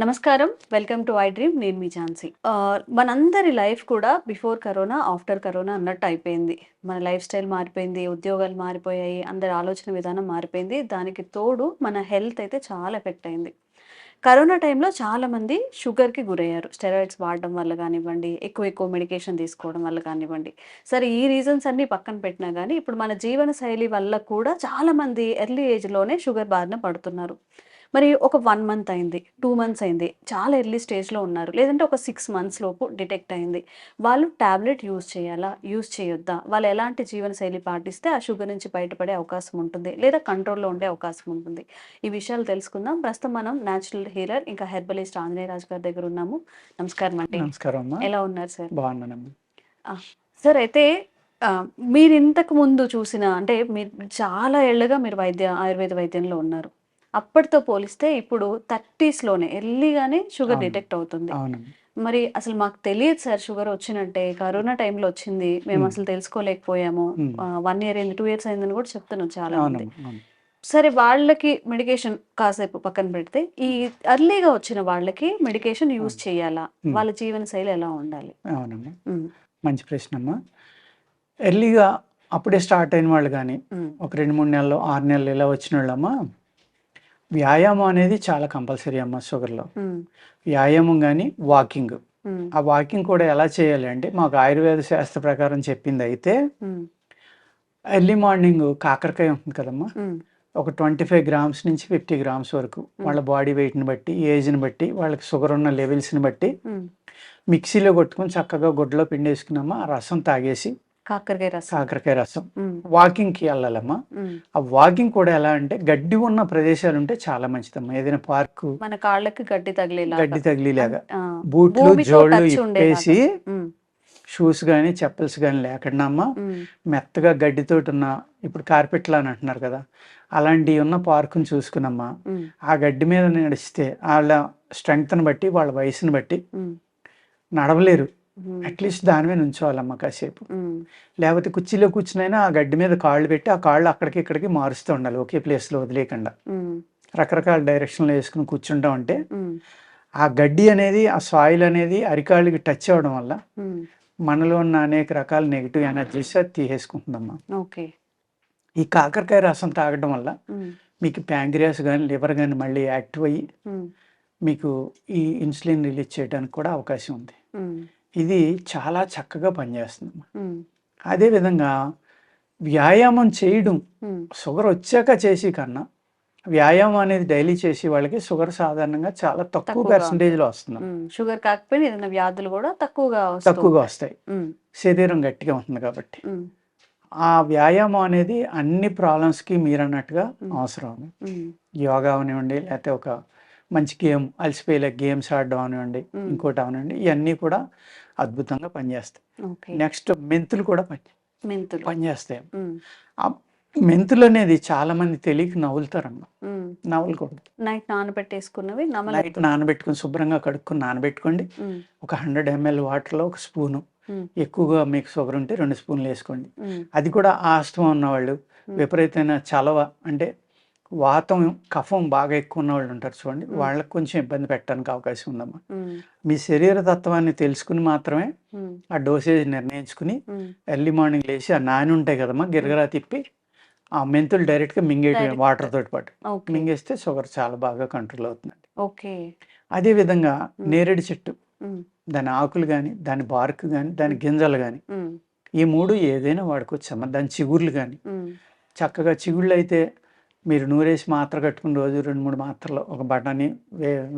నమస్కారం. Welcome to I dream. నేను మీ ఝాన్సీ. మనందరి లైఫ్ కూడా బిఫోర్ కరోనా, ఆఫ్టర్ కరోనా అన్నట్టు అయిపోయింది. మన లైఫ్ స్టైల్ మారిపోయింది. ఉద్యోగాలు మారిపోయాయి. అందరి ఆలోచన విధానం మారిపోయింది. దానికి తోడు మన హెల్త్ అయితే చాలా ఎఫెక్ట్ అయింది. కరోనా టైంలో చాలామంది షుగర్‌కి గురయ్యారు. స్టెరాయిడ్స్ వాడడం వల్ల గానివ్వండి, ఎక్కువ మెడికేషన్ తీసుకోవడం వల్ల కానివ్వండి. సరే ఈ రీజన్స్ అన్నీ పక్కన పెట్టినా గానీ, ఇప్పుడు మన జీవన శైలి వల్ల కూడా చాలామంది ఎర్లీ ఏజ్‌లోనే షుగర్ బారిన పడుతున్నారు. మరి ఒక 1 మంత్ అయింది. 2 మంత్స్ అయింది. చాలా ఎర్లీ స్టేజ్‌లో ఉన్నారు. లేదంటే ఒక 6 మంత్స్ లోపు డిటెక్ట్ అయింది. వాళ్ళు టాబ్లెట్ యూజ్ చేయాలా? యూజ్ చేయొద్దా? వాళ్ళు ఎలాంటి జీవనశైలి పాటిస్తే ఆ షుగర్ నుంచి బయటపడే అవకాశం ఉంటుంది? లేదా కంట్రోల్‌లో ఉండే అవకాశం ఉంటుంది? ఈ విషయాలు తెలుసుకుందాం. ప్రస్తుతం మనం నేచురల్ హీలర్ ఇంకా హెర్బలిస్ట్ ఆంజనేయరాజు గారి దగ్గర ఉన్నాము. నమస్కారం అండి. నమస్కారం అమ్మా. ఎలా ఉన్నారు సార్? బాగున్నానమ్మా. ఆ! సార్ అయితే మీరు ఇంతకు ముందు చూసిన అంటే మీరు చాలా ఏళ్లుగా మీరు ఆయుర్వేద వైద్యంలో ఉన్నారు. అప్పటితో పోలిస్తే ఇప్పుడు 30స్‌లోనే ఎర్లీగానే షుగర్ అవును. డిటెక్ట్ అవుతుంది. అవునమ్మా. మరి అసలు మాకు తెలియదు సార్ షుగర్ వచ్చినంటే. కరోనా టైంలో వచ్చింది. మేము హ్మ్. అసలు తెలుసుకోలేకపోయాము. హ్మ్. 1 ఇయర్ అయింది, 2 ఇయర్స్ అయిందని కూడా చెప్తున్నారు చాలామంది. అవునమ్మా. అవును. సరే వాళ్ళకి మెడికేషన్ కాసేపు పక్కన పెడితే, ఈ ఎర్లీగా వచ్చిన వాళ్ళకి మెడికేషన్ యూజ్ అవును. చేయాలా? హ్మ్. వాళ్ళ జీవనశైలి ఎలా ఉండాలి? అవునమ్మా. హ్మ్. మంచి ప్రశ్నమ్మా. ఎర్లీగా అప్పుడే స్టార్ట్ అయిన వాళ్ళు కానీ, హ్మ్. ఒక 2, 3 నెలలు, 6 నెలలు ఇలా వచ్చిన వాళ్ళమ్మా, వ్యాయామం అనేది చాలా కంపల్సరీ అమ్మా షుగర్‌లో. హ్మ్. వ్యాయామం గానీ, వాకింగ్. హ్మ్. ఆ వాకింగ్ కూడా ఎలా చేయాలి అంటే, మాకు ఆయుర్వేద శాస్త్ర ప్రకారం చెప్పిందయితే, హ్మ్. ఎర్లీ మార్నింగ్ కాకరకాయ ఉంటుంది కదమ్మా! హ్మ్. ఒక 25 గ్రామ్స్ నుంచి 50 గ్రామ్స్ వరకు హ్మ్. వాళ్ళ బాడీ వెయిట్‌ని బట్టి, ఏజ్‌ని బట్టి, వాళ్ళకి షుగర్ ఉన్న లెవెల్స్‌ని బట్టి హ్మ్. మిక్సీలో కొట్టుకొని చక్కగా గుడ్డలో పిండేసుకున్నామా, ఆ రసం తాగేసి కాకరకాయ రసం. కాకరకాయ రసం. హ్మ్. వాకింగ్‌కి ఎళ్ళాలమ్మా. హ్మ్. ఆ వాకింగ్ కూడా ఎలా అంటే గడ్డి ఉన్న ప్రదేశాలుంటే చాలా మంచిదమ్మా. ఏదైనా పార్కు, మన కాళ్ళకి గడ్డి తగిలేలాగా. గడ్డి తగిలేలాగా. ఆ! బూట్లు, భూమితో జోళ్ళు టచ్ ఉండేలాగా. ఇప్పేసి హ్మ్. షూస్ గానీ, చెప్పల్స్ గానీ లేకుండా అమ్మా, హ్మ్. మెత్తగా గడ్డితోటున్న ఇప్పుడు కార్పెట్‌లా అని అంటున్నారు కదా! అలాంటియి ఉన్న పార్కుని చూసుకునమ్మా, హ్మ్. ఆ గడ్డి మీద నడిస్తే ఆళ్ళ స్ట్రెంగ్త్‌ని బట్టి, వాళ్ళ వయసుని బట్టి హ్మ్. నడవలేరు. హ్మ్. అట్‌లీస్ట్ దాని మీద నుంచోవాలమ్మా కాసేపు. హ్మ్. లేపోతే కుర్చీలో కూర్చునైనా ఆ గడ్డి మీద కాళ్ళు పెట్టి, ఆ కాళ్ళు అక్కడికి, ఇక్కడికి మారుస్తూ ఉండాలి. ఒకే ప్లేస్‌లో వదిలేయకండా. హ్మ్. రకరకాల డైరెక్షన్‌లో యేసుకొని కూర్చుంటా ఉంటే, హ్మ్. ఆ గడ్డి అనేది, ఆ సాయిల్ అనేది అరికాళ్ళకి టచ్ అవ్వడం వల్ల, హ్మ్. మనలో ఉన్న అనేక రకాల నెగెటివ్ ఎనర్జీస్ అది తీసేసుకుంటుందమ్మా. ఓకే. ఈ కాకరకాయ రసం తాగడం వల్ల హ్మ్. మీకు ప్యాంక్రియాస్ గానీ, లివర్ గానీ మళ్ళీ యాక్టివ్ అయ్యి, హ్మ్. మీకు ఈ ఇన్సులిన్ రిలీజ్ చేయడానికి కూడా అవకాశం ఉంది. హ్మ్. ఇది చాలా చక్కగా పనిచేస్తుందమ్మా. హ్మ్. అదే విధంగా వ్యాయామం చేయడం హ్మ్. షుగర్ వచ్చాక చేసి కన్నా, వ్యాయామం అనేది డైలీ చేసే వాళ్ళకి షుగర్ సాధారణంగా చాలా తక్కువ తక్కువగా ఉంటుంది. పర్సెంటేజ్‌లో వస్తుందమ్మా. హ్మ్. షుగర్ కాకపోయినా ఏదైనా వ్యాధులు గూడా తక్కువగా వస్తూ తక్కువగా ఉంటాయి. వస్తాయి. హ్మ్. శరీరం గట్టిగా ఉంటుంది కాబట్టి. హ్మ్. ఆ వ్యాయామం అనేది అన్ని ప్రాబ్లమ్స్‌కి మీరన్నట్టుగా హ్మ్. అవసరం. హ్మ్. యోగా అవనివ్వండి, లేతే ఒక మంచి గేమ్ అలసిపోయేలాగా గేమ్స్ ఆడడం అవనివ్వండి, హ్మ్. ఇంకోటి అవనివ్వండి, ఇయన్నీ కూడా అద్భుతంగా పనిచేస్తాయి. ఓకే. నెక్స్ట్ మెంతులు కూడా మెంతులు. పనిచేస్తాయి. హ్మ్. ఆ మెంతులనేది చాలామంది తెలియక నములుతారమ్మా. హ్మ్. నమలకూడదు. నైట్ నానబెట్టేసుకున్నవి నైట్ నమలొద్దు. నానబెట్టుకొని శుభ్రంగా కడుక్కొని నానబెట్టుకోండి. హ్మ్. ఒక 100 ఎంఎల్ వాటర్‌లో ఒక స్పూను, హ్మ్. ఎక్కువగా మీకు షుగర్ ఉంటే 2 స్పూన్‌లేసుకోండి. హ్మ్. అది కూడా ఆస్తమా ఉన్నవాళ్ళు, హ్మ్. విపరీతమైన చలవ అంటే వాతం, కఫం బాగా ఎక్కువ ఉన్నవాళ్ళు ఉంటారు చూడండి. హ్మ్. వాళ్ళకి కొంచెం ఇబ్బంది పెట్టడానికి అవకాశం ఉందమ్మా. హ్మ్. మీ శరీర తత్వాన్ని తెలుసుకొని మాత్రమే హ్మ్. ఆ డోసేజ్ నిర్ణయించుకొని, హ్మ్. ఎర్లీ మార్నింగ్ లేసి ఆ నాని ఉంటాయి కదమ్మా! హ్మ్. గిరగిరా తిప్పి ఆ మెంతులు డైరెక్ట్‌గా మింగేయటమే డైరెక్ట్. వాటర్‌తోటి పాటు. ఓకే. మింగేస్తే షుగర్ చాలా బాగా కంట్రోల్ అవుతుందండి. ఓకే. అదే విధంగా హ్మ్. నేరేడు చెట్టు, హ్మ్. దాని ఆకులు గాని, దాని బార్క్ గాని, దాని హ్మ్. గింజలు గాని, హ్మ్. ఈ 3 ఏదైనా వాడుకోవచ్చమ్మా. దాని చిగుర్లు గాని, హ్మ్. చక్కగా చిగుళ్ళైతే మీరు నూరేసి మాత్ర కట్టుకొని రోజు 2, 3 మాత్రలు ఒక బఠానీ,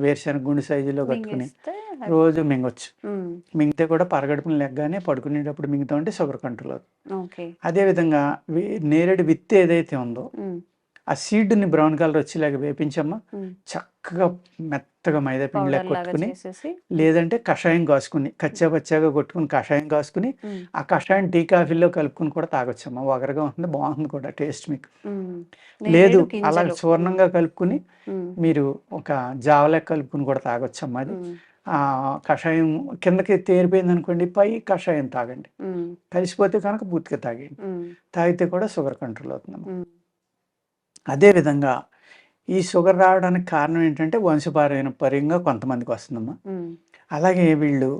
వేరుశెనగ గుండు సైజులో కట్టుకొని మింగేస్తే రోజు మింగొచ్చు. హ్మ్. మింగితే కూడా పరగడుపున లెగ్గానే పడుకునేటప్పుడు మింగుతా ఉంటే షుగర్ కంట్రోల్ అవుతుంది. ఓకే. అదే విధంగా నేరేడు విత్తు ఏదైతే ఉందో, హ్మ్. ఆ సీడ్‌ని బ్రౌన్ కలర్ వచ్చేలాగా వేపించమ్మా. హ్మ్. చక్కగా మెత్తగా మైదా పిండిలాగా పౌడర్‌లాగా కొట్టుకొని, చేసేసి హ్మ్. లేదంటే కషాయం కాసుకొని, కచ్చా పచ్చాగా కొట్టుకొని కషాయం కాసుకొని, హ్మ్. ఆ కషాయం టీ, కాఫీల్లో కలుపుకొని కూడా తాగొచ్చమ్మా. వగరుగా ఉంటుంది, బాగుంటుంది కూడా టేస్ట్ మీకు. హ్మ్. లేదు నేరేడు అలా గింజలు. హ్మ్. చూర్ణంగా కలుపుకొని, హ్మ్. మీరు ఒక జావ లెక్క కలుపుకొని కూడా తాగొచ్చమ్మా అది. హ్మ్. కషాయం కిందకి తేరిపోయిందనుకోండి, పై కషాయం తాగండి. హ్మ్. కలిసిపోతే కనుక పూర్తిగా తాగేయండి. హ్మ్. తాగితే కూడా షుగర్ కంట్రోల్ అవుతుందమ్మా. హ్మ్. అదే విధంగా ఈ షుగర్ రావడానికి కారణం ఏంటంటే వంశపారంపర్యంగా కొంతమందికి వస్తుందమ్మా. హ్మ్. అలాగే వీళ్ళు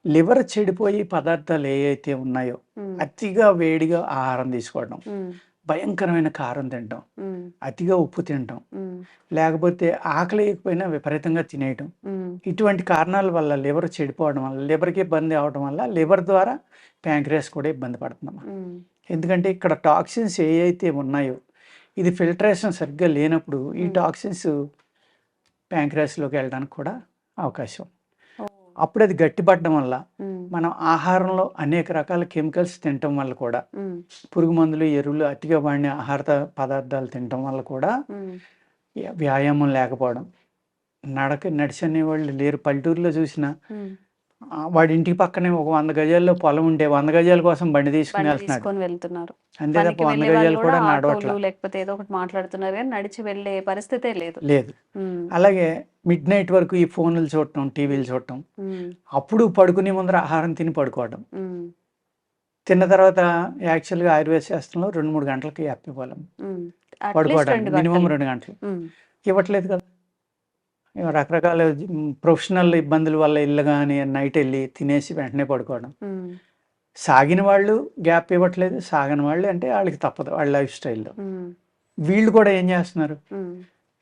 లివర్ చెడిపోయి పదార్థాలు ఏవైతే ఉన్నాయో హ్మ్. అతిగా వేడిగా ఆహారం తీసుకోవడం, హ్మ్. భయంకరమైన కారం తినటం, హ్మ్. అతిగా ఉప్పు తినటం, హ్మ్. లేకపోతే ఆకలి లేకపోయినా విపరీతంగా తినేయటం. హ్మ్. ఇటువంటి కారణాల వల్ల లివర్ చెడిపోవడం వల్ల, లివర్‌కి ఇబ్బంది అవ్వడం వల్ల లివర్ ద్వారా ప్యాంక్రియాస్ కూడా ఇబ్బంది పడుతుందమ్మా. హ్మ్. ఎందుకంటే ఇక్కడ టాక్సిన్స్ ఏయైతే ఉన్నాయో ఇది ఫిల్టరేషన్ సరిగ్గా లేనప్పుడు ఈ హ్మ్. టాక్సిన్స్ ప్యాంక్రియాస్‌లోకి వెళ్ళడానికి కూడా అవకాశం. ఓహ్! అప్పుడు అది గట్టిపడడం వల్ల హ్మ్. మనం ఆహారంలో అనేక రకాల కెమికల్స్ తినటం వల్ల కూడా, హ్మ్. పురుగు మందులు, ఎరువులు అతిగా వాడిన ఆహార పదార్థాలు తినటం వల్ల కూడా హ్మ్. వ్యాయామం లేకపోవడం, నడిచనేవాళ్ళు లేరు. పల్లెటూరులో చూసినా హ్మ్. వాడి ఇంటి పక్కనే ఒక 100 గజాల్లో పొలం ఉంటే 100 గజాల కోసం బండి తీసుకొని బండి వెళ్తున్నాడు. తీసుకొని వెళ్తున్నారు. అంతే తప్ప పనికి 100 వెళ్ళే వాళ్ళు గజాలు గూడా కూడా నడవట్ల. ఆటోలు లేకపోతే ఏదో ఒకటి మాట్లాడుతున్నారు గానీ, నడిచి వెళ్ళే పరిస్థితే లేదు. లేదు. హ్మ్. అలాగే మిడ్‌నైట్ వరకు ఈ ఫోన్‌లు చూడటం, టీవీలు చూడటం. హ్మ్. అప్పుడు పడుకునే ముందర ఆహారం తిని పడుకోవడం. హ్మ్. తిన్న తర్వాత యాక్చువల్‌గా ఆయుర్వేద శాస్త్రంలో 2, 3 గంటలకి గ్యాప్ ఇవ్వాలి హ్మ్. అట్‌లీస్ట్ పడుకోవడానికి. 2 మినిమమ్ గంటలు. 2 గంటలు. హ్మ్. ఇవ్వట్లేదు కదా! రకరకాల ప్రొఫెషనల్ ఇబ్బందుల వల్ల ఇల్లు గాని, నైట్ ఎళ్లి తినేసి వెంటనే పడుకోవడం. హ్మ్. సాగిన వాళ్ళు గ్యాప్ ఇవ్వట్లేదు. సాగని వాళ్ళు అంటే ఆళ్ళకి తప్పదు. వాళ్ళ లైఫ్ స్టైల్‌లో. హ్మ్. వీళ్ళు కూడా ఏం చేస్తున్నారు? హ్మ్.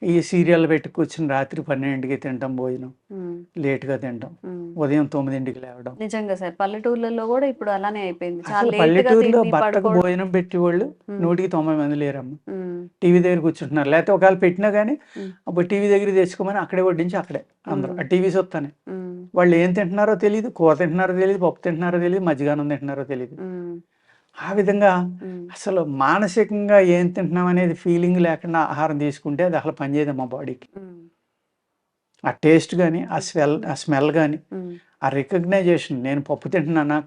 ఈ సీరియల్ పెట్టి కూర్చొని రాత్రి 12కి తినటం భోజనం. హ్మ్. లేట్‌గా తినటం. హ్మ్. ఉదయం 9కి లేవడం. నిజంగా సార్. పల్లెటూర్లలో గూడా ఇప్పుడు అలానే అయిపోయింది. చాలా అసలు లేట్‌గా పల్లెటూరులో తిని భర్తకు పడుకోవడం. భోజనం పెట్టేవాళ్ళు హ్మ్. 100కి 90 మంది లేరమ్మ. హ్మ్. టీవీ దగ్గర కూర్చుంటున్నారు. లేకపోతే ఒకవేళ పెట్టినా గాని హ్మ్. అప్పుడు టీవీ దగ్గర తెచ్చుకోమని అక్కడే వడ్డించి అక్కడే అందరూ. హ్మ్. ఆ టీవీ చూత్తనే. హ్మ్. వాళ్ళు ఏం తింటున్నారో తెలీదు. కూర తింటున్నారో తెలీదు. పప్పు తింటున్నారో తెలీదు. మజ్జిగాన్నం తింటున్నారో తెలీదు. హ్మ్. ఆ విధంగా హ్మ్. అసలు మానసికంగా ఏం తింటున్నాం అనేది ఫీలింగ్ లేకుండా ఆహారం తీసుకుంటే అది అసలు పనిచేయదమ్మా బాడీకి. హ్మ్. ఆ టేస్ట్ గాని, ఆ స్మెల్ గాని, హ్మ్. ఆ రికగ్నైజేషన్ నేను పప్పు తింటున్నానా,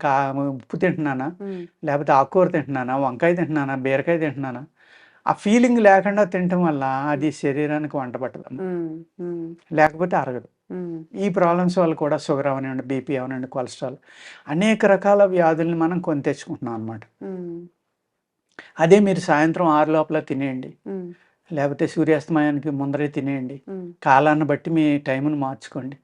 ఉప్పు తింటున్నానా, హ్మ్. లేకపోతే ఆకుకూర తింటున్నానా, వంకాయ తింటున్నానా, బీరకాయ తింటున్నానా, ఆ ఫీలింగ్ లేకుండా తినటం వల్ల అది శరీరానికి వంట పట్టదమ్మా. హ్మ్. హ్మ్. లేకపోతే అరగదు. హ్మ్. ఈ ప్రాబ్లమ్స్ వల్ల కూడా షుగర్ అవనివ్వండి, బీపీ అవనివ్వండి, కొలెస్ట్రాల్ అనేక రకాల వ్యాధుల్ని మనం కొని తెచ్చుకుంటున్నాం అనమాట. హ్మ్. అదే మీరు సాయంత్రం 6 లోపల తినేయండి. హ్మ్. లేకపోతే సూర్యాస్తమయానికి ముందరే తినేయండి. హ్మ్. కాలాన్ని బట్టి మీ టైంని మార్చుకోండి.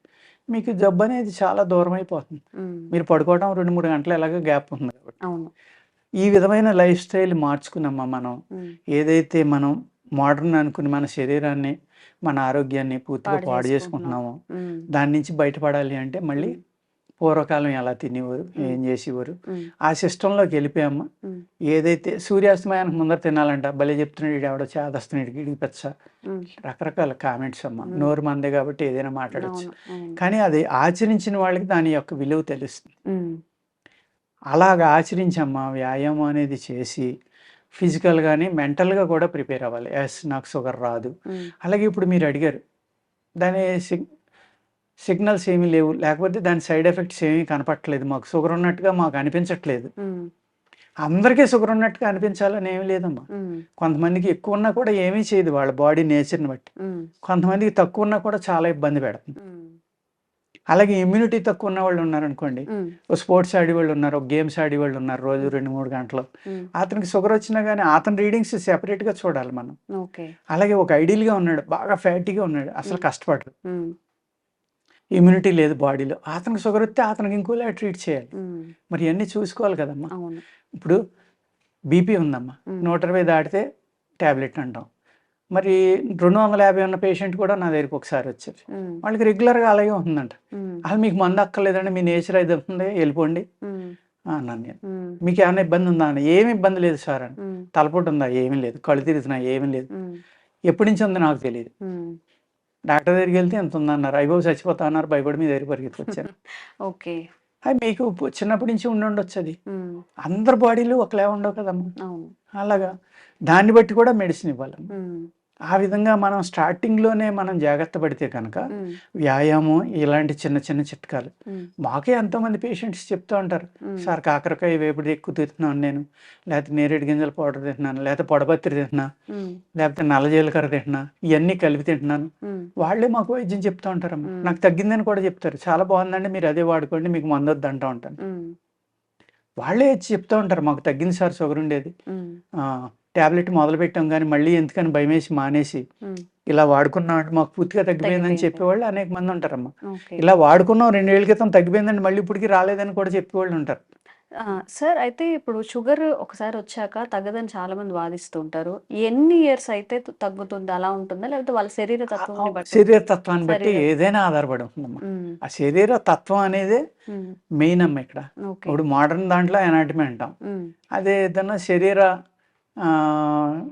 మీకు జబ్బనేది చాలా దూరమైపోతుంది. హ్మ్. మీరు పడుకోవడం 2, 3 గంటలు ఎలాగో గ్యాప్ ఉంది కాబట్టి. అవును. ఈ విధమైన లైఫ్ స్టైల్ మార్చుకున్నామా మనం, హ్మ్. ఏదైతే మనం మోడర్న్ అనుకుని మన శరీరాన్ని, మన ఆరోగ్యాన్ని పూర్తిగా పాడు పాడు చేసుకుంటున్నాం. చేసుకుంటున్నామో, హ్మ్. దాని నుంచి బయటపడాలి అంటే మళ్ళీ హ్మ్. పూర్వకాలం ఎలా తినేవారు, హ్మ్. ఏం చేసేవారు, హ్మ్. ఆ సిస్టంలోకి వెళ్ళిపోయామా. హ్మ్. ఏదైతే సూర్యాస్తమయానికి ముందర తినాలంట, భలే చెప్తున్నాడు ఈడెవడో చేదస్తున్నాడు ఈడికి పెచ్చ. హ్మ్. రకరకాల కామెంట్స్ అమ్మ. హ్మ్. నోరు మనదే కాబట్టి ఏదైనా మాట్లాడొచ్చు. అవును. అవును. కానీ అది ఆచరించిన వాళ్ళకి దాని యొక్క విలువ తెలుస్తుంది. హ్మ్. అలాగా ఆచరించమ్మా వ్యాయామం అనేది చేసి ఫిజికల్‌గాని, మెంటల్‌గా కూడా ప్రిపేర్ అవ్వాలి. యెస్ నాకు షుగర్ రాదు. హ్మ్. అలాగే ఇప్పుడు మీరు అడిగారు. దాని సిగ్నల్స్ ఏమీ లేవు. లేకపోతే దాని సైడ్ ఎఫెక్ట్స్ ఏమీ కనపట్లేదు. మాకు షుగర్ ఉన్నట్టుగా మాకు అనిపించట్లేదు. హ్మ్. అందరికీ షుగర్ ఉన్నట్టుగా అనిపించాలని ఏమి లేదమ్మా. హ్మ్. కొంతమందికి ఎక్కువున్నా కూడా ఏమీ చేయదు వాళ్ళ బాడీ నేచర్‌ని బట్టి. హ్మ్. కొంతమందికి తక్కువున్నా కూడా చాలా ఇబ్బంది పెడుతుంది. హ్మ్. అలాగే ఇమ్యూనిటీ తక్కువ ఉన్నవాళ్ళు ఉన్నారనుకోండి. హ్మ్. ఓ స్పోర్ట్స్ ఆడేవాళ్ళు ఉన్నారు. ఒక గేమ్స్ ఆడేవాళ్ళు ఉన్నారు. రోజు 2, 3 గంటలు. హ్మ్. అతనికి షుగర్ వచ్చినా గాని అతని రీడింగ్స్ సెపరేట్‌గా చూడాలి మనం. ఓకే. అలాగే ఒక ఐడియల్‌గా ఉన్నాడు. బాగా ఫ్యాటీగా ఉన్నాడు. అసలు హ్మ్. కష్టపడరు. హ్మ్. ఇమ్యూనిటీ లేదు బాడీలో. అతనికి షుగర్ వస్తే అతనికి ఇంకోలా ట్రీట్ చేయాలి. హ్మ్. మరి ఇయన్నీ చూసుకోవాలి కదమ్మా! అవును. ఇప్పుడు బీపీ ఉందమ్మా. హ్మ్. 120 దాటితే టాబ్లెట్ అంటాం. మరి 250 ఉన్న పేషెంట్ కూడా నా దగ్గరికి ఒకసారి వచ్చారు. హ్మ్. వాళ్ళకి రెగ్యులర్‌గా అలాగే ఉంటుందంట. హ్మ్. అసలు మీకు మందు అక్కర్లేదండి. మీ నేచర్ అది ఉంది. ఎళ్ళిపోండి హ్మ్. అన్నాను నేను. హ్మ్. మీకేమన్నా ఇబ్బంది ఉందా అని. ఏమి ఇబ్బంది లేదు సార్ అని. హ్మ్. తలపోటు ఉందా? ఏమీ లేదు. కళ్ళు తిరుగుతున్నాయా? ఏమీ లేదు. హ్మ్. ఎప్పటి నుంచి ఉందో నాకు తెలీదు. హ్మ్. డాక్టర్ దగ్గరికెళ్తే ఇంత ఉందన్నారు. అయ్యబాబోయ్! చచ్చిపోతా అన్నారు. భయపడి మీ దగ్గరికి పరిగెత్తుకొచ్చాను. ఓకే. అది మీకు చిన్నప్పటి నుంచి ఉండుండొచ్చది. హ్మ్. అందరి బాడీలు ఒకలా ఉండవు కదమ్మా! అవును. అలాగా దాన్ని బట్టి కూడా మెడిసిన్ ఇవ్వాలమ్మా. హ్మ్. ఆ విధంగా మనం స్టార్టింగ్‌లోనే మనం జాగ్రత్త పడితే కనుక హ్మ్. వ్యాయామం ఇలాంటి చిన్న చిన్న చిట్కాలు. హ్మ్. మాకే ఎంతోమంది పేషెంట్స్ చెప్తూ ఉంటారు. హ్మ్. సార్ కాకరకాయ వేపుడు ఎక్కువ తింటున్నాను నేను. లేకపోతే నేరేడు గింజల పౌడర్ తింటున్నాను. లేకపోతే పొడపత్రి తింటున్నా. హ్మ్. లేకపోతే నల్ల జీలకర్ర తింటున్నా. ఇయన్నీ కలిపి తింటున్నాను. హ్మ్. వాళ్ళే మాకు వైద్యం చెప్తూ ఉంటారమ్మా. హ్మ్. నాకు తగ్గిందని కూడా చెప్తారు. చాలా బాగుందండి మీరు అదే వాడుకోండి. మీకు మందొద్దు అంటూ ఉంటాను. హ్మ్. వాళ్ళే వచ్చి చెప్తూ ఉంటారు. మాకు తగ్గింది సార్ షుగర్ ఉండేది. హ్మ్. టాబ్లెట్ మొదలుపెట్టాం గానీ మళ్ళీ ఎందుకని భయమేసి మానేసి హ్మ్. ఇలా వాడుకున్నాం అంటే మాకు పూర్తిగా తగ్గిపోయిందని తగ్గిపోయింది. చెప్పేవాళ్ళు అనేక మంది ఉంటారమ్మా. ఓకే. ఇలా వాడుకున్నాం 2 ఏళ్ల క్రితం తగ్గిపోయిందండి మళ్ళీ ఇప్పటికి రాలేదని కూడా చెప్పేవాళ్ళు ఉంటారు. సార్ అయితే ఇప్పుడు షుగర్ ఒకసారి వచ్చాక తగ్గదని చాలామంది వాదిస్తూ ఉంటారు. ఎన్ని ఇయర్స్ అయితే తగ్గుతుంది అలా ఉంటుందా? లేకపోతే వాళ్ళ శరీర తత్వంని బట్టి శరీర తత్వాన్ని బట్టి శరీర ఏదైనా ఆధారపడి ఉంటుందమ్మా. హ్మ్. ఆ శరీర తత్వం అనేదే హ్మ్. మెయిన్ అమ్మ ఇక్కడ. ఓకే. ఇప్పుడు మోడర్న్ దాంట్లో ఎనాటమీ అంటాం. హ్మ్. అదే ఏదన్నా శరీర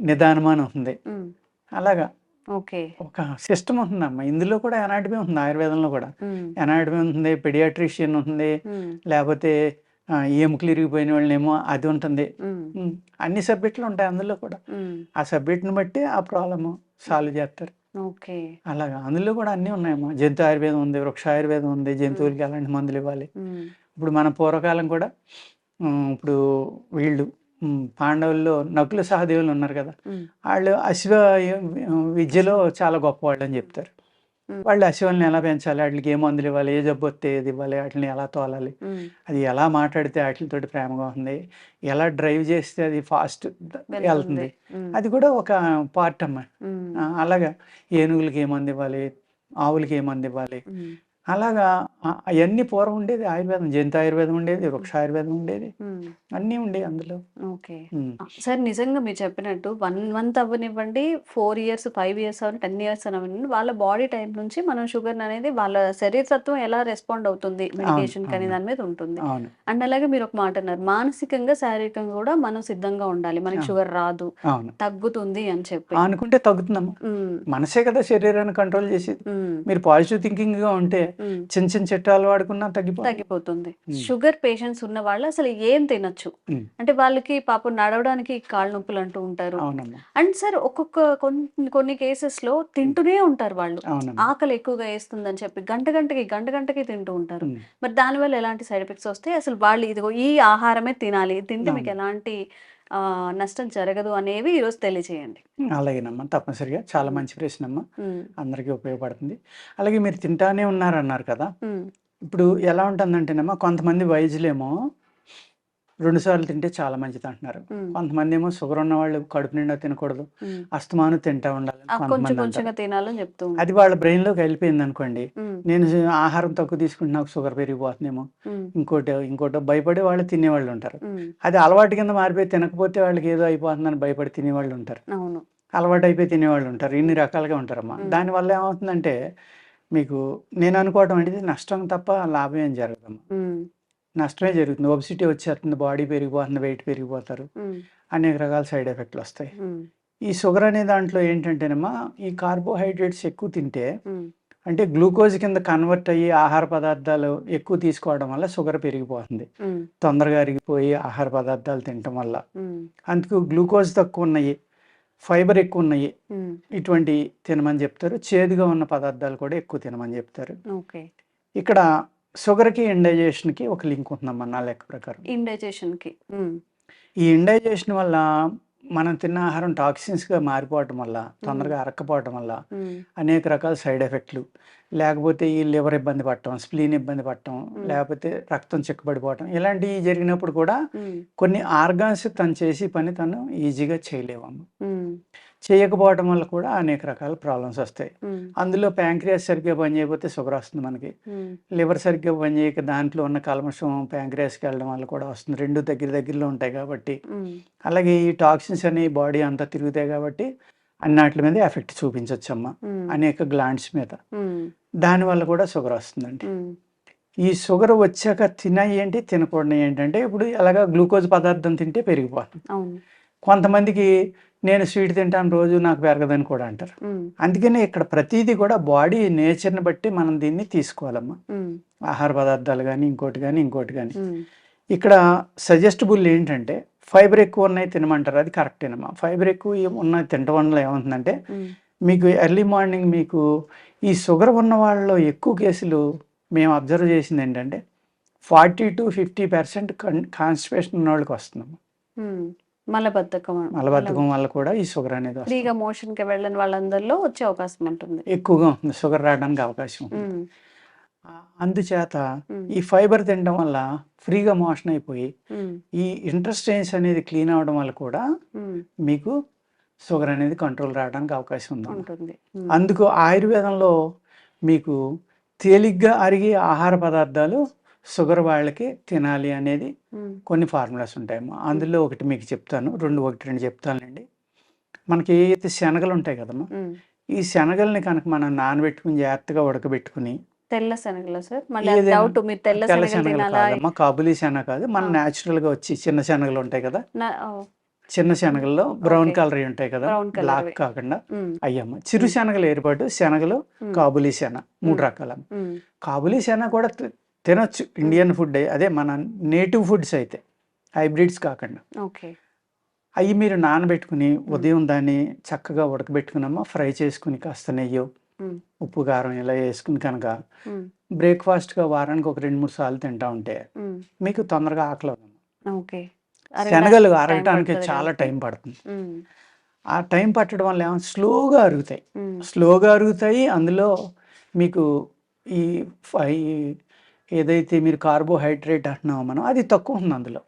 నిదానం అని ఉంది. హ్మ్. అలాగా ఓకే. ఒక సిస్టమ్ ఉంటుందమ్మా. ఇందులో కూడా ఎనాటమీ ఉంటుంది ఆయుర్వేదంలో కూడా. హ్మ్. ఎనాటమీ ఉంటుంది, పెడియాట్రిషియన్ ఉంటుంది, హ్మ్. లేకపోతే ఎముకలు ఇరిగిపోయిన వాళ్ళేమో అది ఉంటుంది. హ్మ్. అన్ని సబ్జెక్టులు ఉంటాయి అందులో కూడా. హ్మ్. ఆ సబ్జెక్ట్‌ని బట్టి ఆ ప్రాబ్లమ్ సాల్వ్ చేస్తారు. ఓకే. అలాగా అందులో కూడా అన్నీ ఉన్నాయమ్మా. జంతు ఆయుర్వేదం ఉంది, వృక్ష ఆయుర్వేదం ఉంది. హ్మ్. జంతువులకి ఎలాంటి మందులు ఇవ్వాలి. హ్మ్. ఇప్పుడు మన పూర్వకాలం కూడా ఇప్పుడు వీళ్ళు పాండవుల్లో నకుల సహదేవులు ఉన్నారు కదా! హ్మ్. ఆళ్ళు విద్యలో చాలా గొప్పవాళ్ళని చెప్తారు. హ్మ్. వాళ్ళు అశ్వాల్ని ఎలా పెంచాలి, ఆటిలికి ఏ మందులు ఇవ్వాలి, ఏ జబ్బొస్తే ఏది ఇవ్వాలి, ఆటిల్ని ఎలా తోలాలి, హ్మ్. అది ఎలా మాట్లాడితే ఆటిలతోటి ప్రేమగా ఉంది, ఎలా డ్రైవ్ చేస్తే అది ఫాస్ట్ వెళ్తుంది. వెళ్తుంది. హ్మ్. అది కూడా ఒక పార్ట్ అమ్మా. హ్మ్. అలాగా ఏనుగులకి ఏ మందు ఇవ్వాలి, ఆవులకి ఏ మందు ఇవ్వాలి, హ్మ్. అలాగా అయన్నీ పూర్వం ఉండేది ఆయుర్వేదం. జంతు ఆయుర్వేదం ఉండేది, వృక్ష ఆయుర్వేదం ఉండేది. హ్మ్. అన్నీ ఉండేవి అందులో. ఓకే. హ్మ్. సార్ నిజంగా మీరు చెప్పినట్టు 1 మంత్ అవ్వనివ్వండి, 4 ఇయర్స్, 5 ఇయర్స్ అవ్వని, 10 ఇయర్స్ అవ్వనివ్వండి, వాళ్ళ బాడీ టైప్ నుంచి మనం షుగర్‌ననేది వాళ్ళ శరీరతత్వం ఎలా రెస్పాండ్ అవుతుంది అవును. మెడికేషన్‌కి అనే అవును. దాని మీద ఉంటుంది. అవును. అండ్ అలాగే మీరు ఒక మాట అన్నారు. మానసికంగా, శారీరకంగా కూడా మనం సిద్ధంగా ఉండాలి. మనకి అవును. షుగర్ రాదు, అవును. తగ్గుతుంది అని చెప్పి. అనుకుంటే తగ్గుతుందమ్మా. హ్మ్. మనసే కదా శరీరాన్ని కంట్రోల్ చేసేది. హ్మ్. మీరు పాజిటివ్ థింకింగ్‌గా ఉంటే హ్మ్. చిన్న చిన్న చిట్టాలు వాడుకున్నా తగ్గిపోతుంది. తగ్గిపోతుంది. హ్మ్. షుగర్ పేషెంట్స్ ఉన్నవాళ్ళు అసలు ఏం తినొచ్చు? హ్మ్. అంటే వాళ్ళకి పాపం నడవడానికి కాళ్ళు నొప్పులు అంటూ ఉంటారు. అవునమ్మా. అండ్ సార్ ఒక్కొక్క కొన్ని కేసెస్‌లో తింటూనే ఉంటారు వాళ్ళు. అవునమ్మా. ఆకలి ఎక్కువగా ఏస్తుందని చెప్పి గంట గంటకి తింటూ ఉంటారు. హ్మ్. మరి దానివల్ల ఎలాంటి సైడ్ ఎఫెక్ట్స్ వస్తాయి? అసలు వాళ్ళు ఇదిగో ఈ ఆహారమే తినాలి. తింటే మీకు అవును. ఎలాంటి నష్టం జరగదు అనేవి ఈరోజు తెలియజేయండి. అలాగేనమ్మా. తప్పనిసరిగా. చాలా హ్మ్. మంచి ప్రశ్నమ్మా. హ్మ్. అందరికీ ఉపయోగపడుతుంది. అలాగే మీరు తింటానే ఉన్నారన్నారు కదా! హ్మ్. ఇప్పుడు ఎలా ఉంటుందంటేనమ్మా కొంతమంది వైద్యులేమో 2 సార్లు తింటే చాలా మంచిదంటున్నారు. హ్మ్. కొంతమందేమో షుగర్ ఉన్నవాళ్ళు కడుపు నిండా తినకూడదు. హ్మ్. అస్తమానం తింటా ఉండాలని కొంచెం కొంతమంది అంటారు. కొంచెంగా తినాలని చెప్తూ అది ఉంటారు. వాళ్ళ బ్రెయిన్‌లోకి వెళ్ళిపోయిందనుకోండి. హ్మ్. నేను ఆహారం తక్కువ తీసుకుంటే నాకు షుగర్ పెరిగిపోతుందేమో, హ్మ్. ఇంకోటో భయపడి వాళ్ళు తినేవాళ్ళుంటారు. హ్మ్. అది అలవాటు కింద మారిపోయి తినకపోతే వాళ్ళకి ఏదో అయిపోతుందని భయపడి తినేవాళ్ళుంటారు. అవును. అలవాటైపోయి తినేవాళ్ళుంటారు. ఇన్ని హ్మ్. రకాలుగా ఉంటారమ్మా. హ్మ్. దానివల్ల ఏమవుతుందంటే మీకు నేను అనుకోవడం అనేది నష్టం తప్ప లాభం ఏం జరగదమ్మా. హ్మ్. నష్టమే జరుగుతుంది. ఒబెసిటీ వచ్చేస్తుంది, బాడీ పెరిగిపోతుంది, వెయిట్ పెరిగిపోతారు. హ్మ్. అనేక రకాల సైడ్ ఎఫెక్ట్‌లొస్తాయి. హ్మ్. ఈ షుగర్ అనే దాంట్లో ఏంటంటేనమ్మా, ఈ కార్బోహైడ్రేట్స్ ఎక్కువ తింటే హ్మ్. అంటే గ్లూకోజ్ కింద కన్వర్ట్ అయ్యి ఆహార పదార్థాలు ఎక్కువ తీసుకోవడం వల్ల షుగర్ పెరిగిపోతుంది. హ్మ్. తొందరగా అరిగిపోయి ఆహార పదార్థాలు తినటం వల్ల. హ్మ్. అందుకు గ్లూకోజ్ తక్కువున్నయి, ఫైబర్ ఎక్కువున్నయి హ్మ్. ఇటువంటియి తినమని జెప్తారు. చేదుగా ఉన్న పదార్థాలు కూడా ఎక్కువ తినమని జెప్తారు. ఓకే. ఇక్కడ షుగర్‌కి, ఇండైజెషన్‌కి ఒక లింక్ ఉందమ్మా నా లెక్క ప్రకారం. ఇండైజెషన్‌కి. హ్మ్. ఈ ఇండైజెషన్ వల్ల మనం తిన్న ఆహారం టాక్సిన్స్‌గా మారిపోవటం వల్ల, హ్మ్. తొందరగా అరక్కపోవటం వల్ల హ్మ్. అనేక రకాల సైడ్ ఎఫెక్ట్‌లు. లేకపోతే ఈ లివర్ ఇబ్బంది పడటం, స్ప్లీన్ ఇబ్బంది పడటం, హ్మ్. లేకపోతే రక్తం చిక్కబడిపోవటం ఇలాంటియి జరిగినప్పుడు కూడా హ్మ్. కొన్ని ఆర్గాన్స్ తను చేసే పని తను ఈజీగా చేయలేవమ్మ. హ్మ్. చేయకపోవటం వల్ల కూడా అనేక రకాల ప్రాబ్లమ్స్ వస్తాయి. హ్మ్. అందులో ప్యాంక్రియాస్ సరిగ్గా పనిచేయకపోతే షుగర్ వస్తుంది మనకి. హ్మ్. లివర్ సరిగ్గా పనిచేయక దాంట్లో ఉన్న కల్మషం ప్యాంక్రియాస్‌కి వెళ్ళడం వల్ల కూడా వస్తుంది. 2 దగ్గరలో ఉంటాయి కాబట్టి. హ్మ్. అలాగే ఈ టాక్సిన్స్ అనేవి బాడీ అంతా తిరుగుతాయి కాబట్టి అన్నాట్లి మీద ఎఫెక్ట్ చూపించొచ్చమ్మా. హ్మ్. అనేక గ్లాండ్స్ మీద. హ్మ్. దానివల్ల కూడా షుగర్ వస్తుందండి. హ్మ్. ఈ షుగర్ వచ్చాక తినయేంటి, తినకూడనియి ఏంటంటే ఇప్పుడు ఎలాగా గ్లూకోజ్ పదార్థం తింటే పెరిగిపోతుంది. అవును. కొంతమందికి నేను స్వీట్ తింటాను రోజు నాకు పెరగదని కూడా అంటారు. హ్మ్. అందుకనే ఇక్కడ ప్రతీది కూడా బాడీ నేచర్‌ని బట్టి మనం దీన్ని తీసుకోవాలమ్మా. హ్మ్. ఆహార పదార్థాలు గానీ, ఇంకోటి గానీ. హ్మ్. ఇక్కడ సజెస్టబుల్ ఏంటంటే ఫైబర్ ఎక్కువ ఉన్నయి తినమంటారు. అది కరెక్టేనమ్మా. ఫైబర్ ఎక్కువ ఉన్నయి తినటం వల్ల ఏమవుతుందంటే హ్మ్. మీకు ఎర్లీ మార్నింగ్ మీకు ఈ షుగర్ ఉన్న వాళ్ళలో ఎక్కువ కేసులు మేము అబ్జర్వ్ చేసిందేంటంటే 40-50% కాన్‌స్టిపేషన్ ఉన్నోళ్ళకి వస్తుందమ్మా. హ్మ్. మలబద్ధకం మలబద్ధకం వల్ల కూడా ఈ షుగర్ అనేది వస్తుంది. ఫ్రీగా మోషన్‌కి వెళ్ళని వాళ్ళందరిలో వచ్చే అవకాశం ఉంటుంది. ఎక్కువగా ఉంటుంది. షుగర్ రావడానికి అవకాశం ఉంది. హ్మ్. అందుచేత హ్మ్. ఈ ఫైబర్ తినడం వల్ల ఫ్రీగా మోషన్ అయిపోయి హ్మ్. ఈ ఇంటెస్టైన్స్ అనేది క్లీన్ అవ్వడం వల్ల కూడా హ్మ్. మీకు షుగర్ అనేది కంట్రోల్ రావడానికి అవకాశం ఉందమ్మా. ఉంటుంది. అందుకు ఆయుర్వేదంలో మీకు తేలిగ్గా అరిగే ఆహార పదార్థాలు షుగర్ వాళ్ళకి తినాలి అనేది కొన్ని ఫార్ములాస్ ఉంటాయమ్మా. అందులో ఒకటి మీకు చెప్తాను, ఒకటి రెండు చెప్తానండి. మనకి ఏవైతే శనగలు ఉంటాయి కదమ్మా, ఈ శనగల్ని కనుక మనం నానబెట్టుకుని జాగ్రత్తగా ఉడకబెట్టుకుని, తెల్ల శనగలు సార్? మళ్ళీ ఏదైనా డౌట్, మీరు తెల్ల తెల్ల శనగలు శనగలు తినాలా? కాదమ్మా, కాబులి శనగ కాదు, మన న్యాచురల్గా వచ్చి చిన్న శనగలు ఉంటాయి కదా, చిన్న శనగల్లో బ్రౌన్ కలర్ ఉంటాయి కదా, బ్రౌన్ బ్లాక్ కలర్. కాకుండా అయ్యమ్మ. చిరు శనగలు ఏర్పాటు శనగలు, కాబులి శన, 3 రకాల. కాబులి శన కూడా తినొచ్చు, ఇండియన్ ఫుడ్, అదే మన నేటివ్ ఫుడ్స్ అయితే, హైబ్రిడ్స్ కాకుండా. ఓకే. అవి మీరు నానబెట్టుకుని ఉదయం దాన్ని చక్కగా ఉడకబెట్టుకునమ్మా, ఫ్రై చేసుకుని కాస్త నెయ్యి, ఉప్పు, కారం ఇలా వేసుకుని కనుక బ్రేక్ఫాస్ట్గా వారానికి ఒక 2-3 సార్లు తింటా ఉంటే మీకు తొందరగా ఆకలి అవుతుంది. ఓకే. శనగలు అరగటానికి చాలా టైం పడుతుంది. ఆ టైం పట్టడం వల్ల ఏమో స్లోగా అరుగుతాయి. అందులో మీకు ఈ ఏదైతే మీరు కార్బోహైడ్రేట్ అంటున్నామో మనం, అది తక్కువ ఉంది. అందులో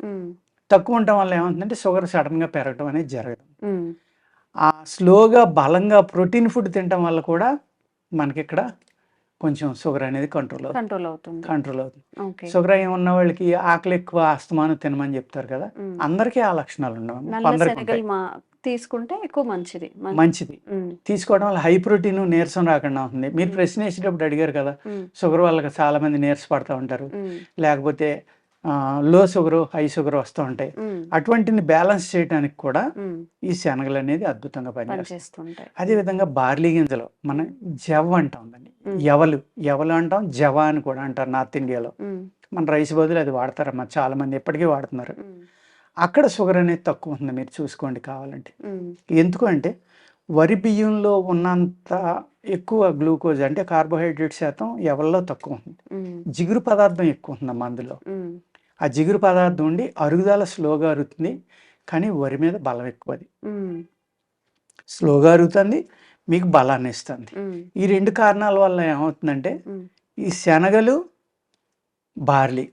తక్కువ ఉండటం వల్ల ఏమవుతుందంటే షుగర్ సడన్గా పెరగడం అనేది జరగదు. ఆ స్లోగా బలంగా ప్రోటీన్ ఫుడ్ తినటం వల్ల కూడా మనకి ఇక్కడ కొంచెం షుగర్ అనేది కంట్రోల్ అవుతుంది. షుగర్ అయి ఉన్న వాళ్ళకి ఆకలి ఎక్కువ, అస్తమానం తినమని చెప్తారు కదా, అందరికీ ఆ లక్షణాలు ఉండవు. తీసుకుంటే ఎక్కువ మంచిది. తీసుకోవడం వల్ల హై ప్రోటీన్, నీరసం రాకుండా ఉంటుంది. మీరు ప్రశ్న వేసేటప్పుడు అడిగారు కదా, షుగర్ వల్ల చాలా మంది నీరసపడతా ఉంటారు, లేకపోతే లో షుగర్, హై షుగర్ వస్తూ ఉంటాయి. అటువంటిని బ్యాలెన్స్ చేయడానికి కూడా ఈ శనగలు అనేది అద్భుతంగా పనిచేస్తుంటాయి. అదేవిధంగా బార్లీ గింజలు, మనం జవ అంటాం దాన్ని, ఎవలు అంటాం, జవ అని కూడా అంటారు నార్త్ ఇండియాలో. మన రైస్ బదులు అది వాడతారమ్మా, చాలా మంది ఎప్పటికీ వాడుతున్నారు. అక్కడ షుగర్ అనేది తక్కువ ఉంటుంది, మీరు చూసుకోండి కావాలంటే. ఎందుకు అంటే వరి బియ్యంలో ఉన్నంత ఎక్కువ గ్లూకోజ్ అంటే కార్బోహైడ్రేట్ శాతం ఎవరిలో తక్కువ ఉంటుంది. జిగురు పదార్థం ఎక్కువ ఉందమ్మా అందులో. ఆ జిగురు పదార్థం ఉండి అరుగుదల స్లోగా అరుగుతుంది, కానీ వరి మీద బలం ఎక్కువ. అది స్లోగా అరుగుతుంది, మీకు బలాన్ని ఇస్తుంది. ఈ 2 కారణాల వల్ల ఏమవుతుందంటే ఈ శనగలు, బార్లీ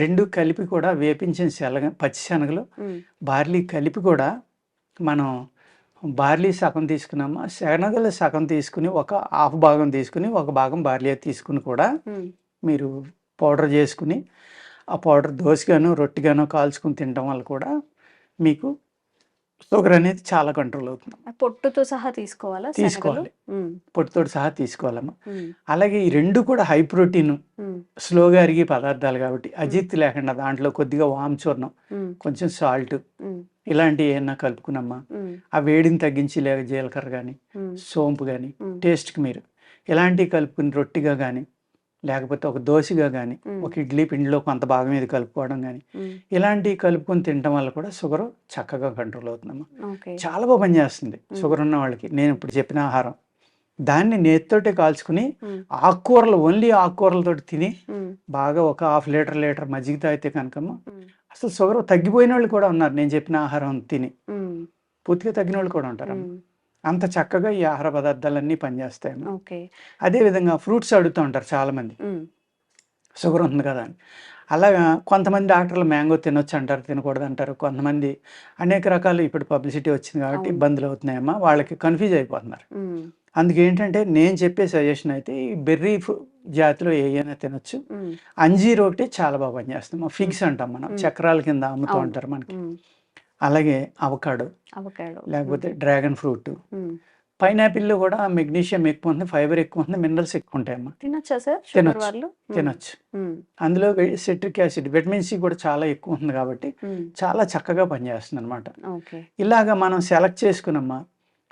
2 కలిపి కూడా, వేపించిన పచ్చి శనగలు, బార్లీ కలిపి కూడా మనం బార్లీ సగం తీసుకున్నామా, శనగలు సగం తీసుకుని ఒక హాఫ్ భాగం తీసుకుని ఒక భాగం బార్లీ తీసుకుని కూడా మీరు పౌడర్ చేసుకుని, ఆ పౌడర్ దోశగానో రొట్టెగానో కాల్చుకుని తినడం వల్ల కూడా మీకు షుగర్ అనేది చాలా కంట్రోల్ అవుతుంది. పొట్టుతో సహా తీసుకోవాలి, పొట్టుతో సహా తీసుకోవాలమ్మా. అలాగే ఈ 2 కూడా హై ప్రోటీన్, స్లోగా అరిగే పదార్థాలు కాబట్టి అజీర్తి లేకుండా దాంట్లో కొద్దిగా వామ్ చూర్ణం, కొంచెం సాల్ట్ ఇలాంటివి ఏమన్నా కలుపుకున్నమ్మా, ఆ వేడిని తగ్గించి, లేక జీలకర్ర కానీ సోంపు కానీ టేస్ట్కి మీరు ఇలాంటివి కలుపుకుని రొట్టిగా కానీ, లేకపోతే ఒక దోశగా కానీ, ఒక ఇడ్లీ పిండిలో కొంత భాగం మీద కలుపుకోవడం కానీ, ఇలాంటివి కలుపుకొని తినడం వల్ల కూడా షుగర్ చక్కగా కంట్రోల్ అవుతుందమ్మా. చాలా బాగా పనిచేస్తుంది షుగర్ ఉన్న వాళ్ళకి. నేను ఇప్పుడు చెప్పిన ఆహారం దాన్ని నేతితోటే కాల్చుకుని, ఆకుకూరలు, ఓన్లీ ఆకుకూరలతో తిని బాగా ఒక హాఫ్ లీటర్ మజ్జిగ తాగితే కనుకమ్మా అసలు షుగర్ తగ్గిపోయిన వాళ్ళు కూడా ఉన్నారు. నేను చెప్పిన ఆహారం తిని పూర్తిగా తగ్గిన వాళ్ళు కూడా ఉంటారు. అంత చక్కగా ఈ ఆహార పదార్థాలన్నీ పనిచేస్తాయి. అదేవిధంగా ఫ్రూట్స్ అడుగుతూ ఉంటారు చాలామంది, షుగర్ ఉంది కదా అని. అలాగా కొంతమంది డాక్టర్లు మ్యాంగో తినొచ్చు అంటారు, తినకూడదు అంటారు. కొంతమంది అనేక రకాలు, ఇప్పుడు పబ్లిసిటీ వచ్చింది కాబట్టి ఇబ్బందులు అవుతున్నాయమ్మా, వాళ్ళకి కన్ఫ్యూజ్ అయిపోతున్నారు. అందుకేంటంటే నేను చెప్పే సజెషన్ అయితే ఈ బెర్రీ జాతిలో ఏమైనా తినొచ్చు. అంజీర్ ఒకటి చాలా బాగా పనిచేస్తాం. ఫిగ్స్ అంటాం మనం, చక్రాల కింద అమ్ముతూ ఉంటారు మనకి. అలాగే అవకాడో, లేకపోతే డ్రాగన్ ఫ్రూట్, పైనాపిల్లో కూడా మెగ్నీషియం ఎక్కువ ఉంది, ఫైబర్ ఎక్కువ ఉంది, మినరల్స్ ఎక్కువ ఉంటాయమ్మా. తినొచ్చు. అందులో సిట్రిక్ యాసిడ్, విటమిన్ సి కూడా చాలా ఎక్కువ ఉంది కాబట్టి చాలా చక్కగా పనిచేస్తుంది అనమాట. ఇలాగా మనం సెలెక్ట్ చేసుకున్నమ్మా,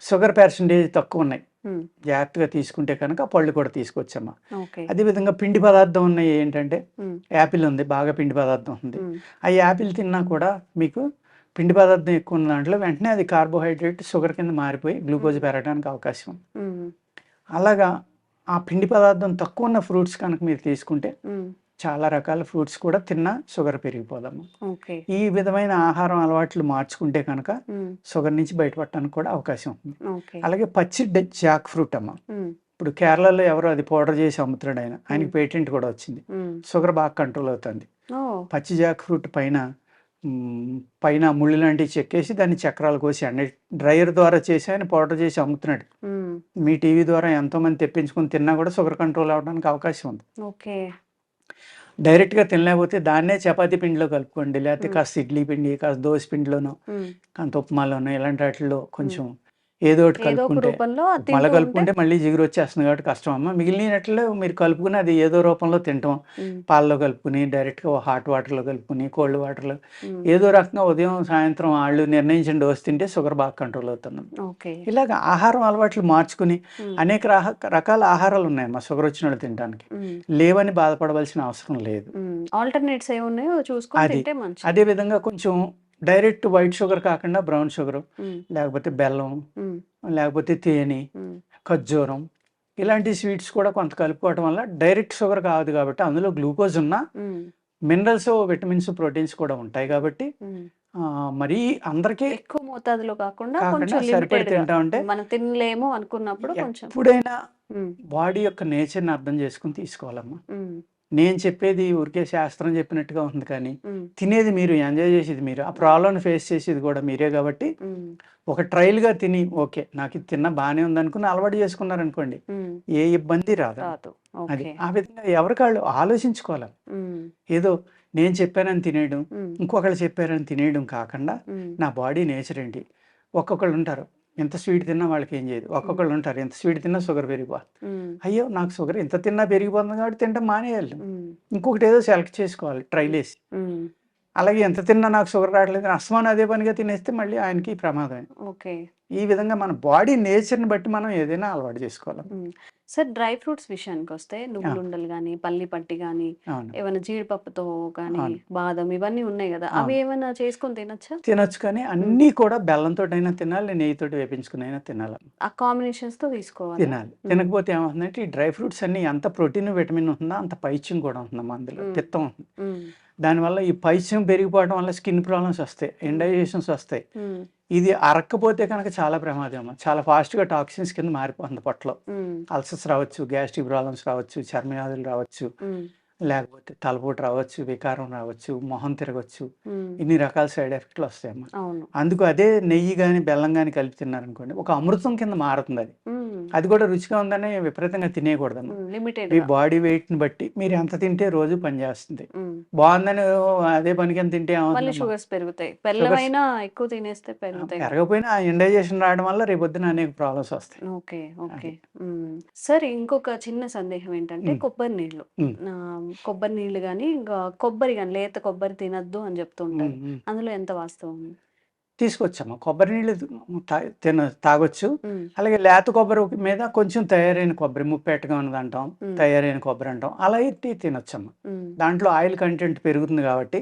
షుగర్ పర్సెంటేజ్ తక్కువ ఉన్నాయి, జాగ్రత్తగా తీసుకుంటే కనుక పళ్ళు కూడా తీసుకొచ్చమ్మా. అదేవిధంగా పిండి పదార్థం ఉన్నాయి ఏంటంటే, యాపిల్ ఉంది, బాగా పిండి పదార్థం ఉంది. ఆ యాపిల్ తిన్నా కూడా మీకు పిండి పదార్థం ఎక్కువ ఉన్న దాంట్లో వెంటనే అది కార్బోహైడ్రేట్ షుగర్ కింద మారిపోయి గ్లూకోజ్ పెరగడానికి అవకాశం ఉంది. అలాగా ఆ పిండి పదార్థం తక్కువ ఉన్న ఫ్రూట్స్ కనుక మీరు తీసుకుంటే, చాలా రకాల ఫ్రూట్స్ కూడా తిన్నా షుగర్ పెరిగిపోదమ్మా. ఈ విధమైన ఆహారం అలవాట్లు మార్చుకుంటే కనుక షుగర్ నుంచి బయటపడటానికి కూడా అవకాశం ఉంది. అలాగే పచ్చి జాక్ ఫ్రూట్ అమ్మా, ఇప్పుడు కేరళలో ఎవరో అది పౌడర్ చేసి అమ్ముతున్నాడు, ఆయనకి పేటెంట్ కూడా వచ్చింది. షుగర్ బాగా కంట్రోల్ అవుతుంది. పచ్చి జాక్ ఫ్రూట్ పైన పైన ముళ్ళు లాంటివి చెక్కేసి దాన్ని చక్రాలు కోసి అండి డ్రైయర్ ద్వారా చేసి ఆయన పౌడర్ చేసి అమ్ముతున్నాడు. మీ టీవీ ద్వారా ఎంతోమంది తెప్పించుకొని తిన్నా కూడా షుగర్ కంట్రోల్ అవ్వడానికి అవకాశం ఉంది. ఓకే. డైరెక్ట్గా తినలేకపోతే దాన్నే చపాతీ పిండిలో కలుపుకోండి, లేకపోతే కాస్త ఇడ్లీ పిండి, కాస్త దోశ పిండిలోనో, కాంత ఉప్మాలోనో ఇలాంటి వాటిల్లో కొంచెం ఏదో ఒకటి ఏదో ఒక కలుపుకుంటే రూపంలో అది మళ్ళీ తింటూ ఉంటే కలుపుకుంటే మళ్ళీ జిగురు వచ్చేస్తుంది కాబట్టి కష్టం అమ్మ. మిగిలినట్లు మీరు కలుపుకుని అది ఏదో రూపంలో తింటాం, పాలలో కలుపుకుని డైరెక్ట్గా హాట్ వాటర్లో కలుపుకుని కోల్డ్ వాటర్లో ఏదో రకంగా ఉదయం సాయంత్రం వాళ్ళు నిర్ణయించిన డోస్ తింటే షుగర్ బాగా కంట్రోల్ అవుతుంది. ఓకే. ఇలాగ ఆహారం అలవాట్లు మార్చుకుని అనేక రకాల ఆహారాలు ఉన్నాయమ్మా షుగర్ వచ్చిన వాళ్ళు తినడానికి. లేవని బాధపడవలసిన అవసరం లేదు. ఆల్టర్నేట్స్ ఏమున్నాయో చూసుకొని అది తింటే మంచిది. అదే విధంగా కొంచెం డైరెక్ట్ వైట్ షుగర్ కాకుండా బ్రౌన్ షుగర్, లేకపోతే బెల్లం, లేకపోతే తేనె, ఖర్జూరం ఇలాంటి స్వీట్స్ కూడా కొంత కలుపుకోవడం వల్ల డైరెక్ట్ షుగర్ కాదు కాబట్టి అందులో గ్లూకోజ్ ఉన్న మినరల్స్, విటమిన్స్, ప్రోటీన్స్ కూడా ఉంటాయి కాబట్టి మరీ అందరికీ ఎక్కువ మోతాదులో కాకుండా కొంచెం కాకుండా సరిపడి లిమిటెడ్ గా తింటా ఉంటే మనం తినలేము అనుకున్నప్పుడు కొంచెం. ఎప్పుడైనా బాడీ యొక్క నేచర్ని అర్థం చేసుకుని తీసుకోవాలమ్మా. నేను చెప్పేది ఊరికే శాస్త్రం చెప్పినట్టుగా ఉంది కానీ తినేది మీరు, ఎంజాయ్ చేసేది మీరు, ఆ ప్రాబ్లమ్ ఫేస్ చేసేది కూడా మీరే కాబట్టి ఒక ట్రయల్గా తిని ఓకే నాకు ఇది తిన్నా బాగానే ఉంది అనుకుని అలవాటు చేసుకున్నారనుకోండి ఏ ఇబ్బంది రాదు. అది ఆ విధంగా ఎవరికాళ్ళు ఆలోచించుకోవాలి. ఏదో నేను చెప్పానని తినేయడం, ఇంకొకళ్ళు చెప్పారని తినేయడం కాకుండా నా బాడీ నేచర్ ఏంటి. ఒక్కొక్కళ్ళు ఉంటారు ఎంత స్వీట్ తిన్నా వాళ్ళకి ఏం చేయదు, ఒక్కొక్కళ్ళు ఉంటారు ఎంత స్వీట్ తిన్నా షుగర్ పెరిగిపోతుంది. అయ్యో నాకు షుగర్ ఎంత తిన్నా పెరిగిపోతుంది కాబట్టి తింటే మానేయాలి. ఇంకొకటి ఏదో సెలెక్ట్ చేసుకోవాలి ట్రైల్ వేసి. అలాగే ఎంత తిన్నా నాకు షుగర్ రావట్లేదు అస్మాన్ అదే పనిగా తినేస్తే మళ్ళీ ఆయనకి ప్రమాదమే. ఓకే. ఈ విధంగా మన బాడీ నేచర్ని బట్టి మనం ఏదైనా అలవాటు చేసుకోవాలి. సార్ డ్రై ఫ్రూట్స్ విషయానికి వస్తే నువ్వులుండలు కానీ, పల్లి పట్టి కానీ, ఏమైనా జీడిపప్పుతో కానీ, బాదం ఇవన్నీ ఉన్నాయి కదా, అవి ఏమైనా చేసుకొని తినొచ్చా? తినొచ్చు కానీ అన్నీ కూడా బెల్లంతో అయినా తినాలి, నెయ్యితోటి వేపించుకుని అయినా తినాలి. ఆ కాంబినేషన్స్ తో తీసుకోవాలి. తినాలి. తినకపోతే ఏమవుతుందంటే ఈ డ్రై ఫ్రూట్స్ అన్ని ఎంత ప్రోటీన్, విటమిన్ ఉంటుందో అంత పైత్యం కూడా ఉంటుందమ్మా, అందులో పిత్తం ఉంటుంది. దానివల్ల ఈ పైత్యం పెరిగిపోవడం వల్ల స్కిన్ ప్రాబ్లమ్స్ వస్తాయి, ఇండైజెషన్స్ వస్తాయి. ఇది అరక్కపోతే కనుక చాలా ప్రమాదం, చాలా ఫాస్ట్గా టాక్సిన్స్ కింద మారిపోతుంది పొట్టలో. అల్సర్స్ రావచ్చు, గ్యాస్ట్రిక్ ప్రాబ్లమ్స్ రావచ్చు, చర్మ వ్యాధులు రావచ్చు, లేకపోతే తలపోటు రావచ్చు, వికారం రావచ్చు, మొహం తిరగచ్చు, ఇన్ని రకాల సైడ్ ఎఫెక్ట్లు వస్తాయమ్మా. అందుకు అదే నెయ్యి కానీ బెల్లం కానీ కలిపి తిన్నారనుకోండి ఒక అమృతం కింద మారుతుంది. అది అది కూడా రుచిగా ఉందని విపరీతంగా తినేయకూడదమ్మా. మీ బాడీ వెయిట్ని బట్టి మీరు ఎంత తింటే రోజు పనిచేస్తుంది. బాగుందని అదే పనికి ఎంత తింటే షుగర్స్ పెరుగుతాయి, బెల్లమైనా ఎక్కువ తినేస్తే పెరుగుతాయి. పెరగపోయినా ఇండైజెషన్ రావడం వల్ల రేపొద్దున అనేక ప్రాబ్లమ్స్ వస్తాయి. ఓకే. ఓకే. సరే ఇంకొక చిన్న సందేహం ఏంటంటే కొబ్బరి నీళ్ళు, కొబ్బరి నీళ్ళు కానీ ఇంకా కొబ్బరి కానీ లేత కొబ్బరి తినద్దు అని చెప్తుంటారు, అందులో ఎంత వాస్తవం? తీసుకొచ్చాము కొబ్బరి నీళ్ళు తాగొచ్చు. అలాగే లేత కొబ్బరి మీద కొంచెం తయారైన కొబ్బరి, ముప్పేటగా ఉన్నది అంటాం, తయారైన కొబ్బరి అంటాం, అలా ఎత్తి తినొచ్చమ్మా. దాంట్లో ఆయిల్ కంటెంట్ పెరుగుతుంది కాబట్టి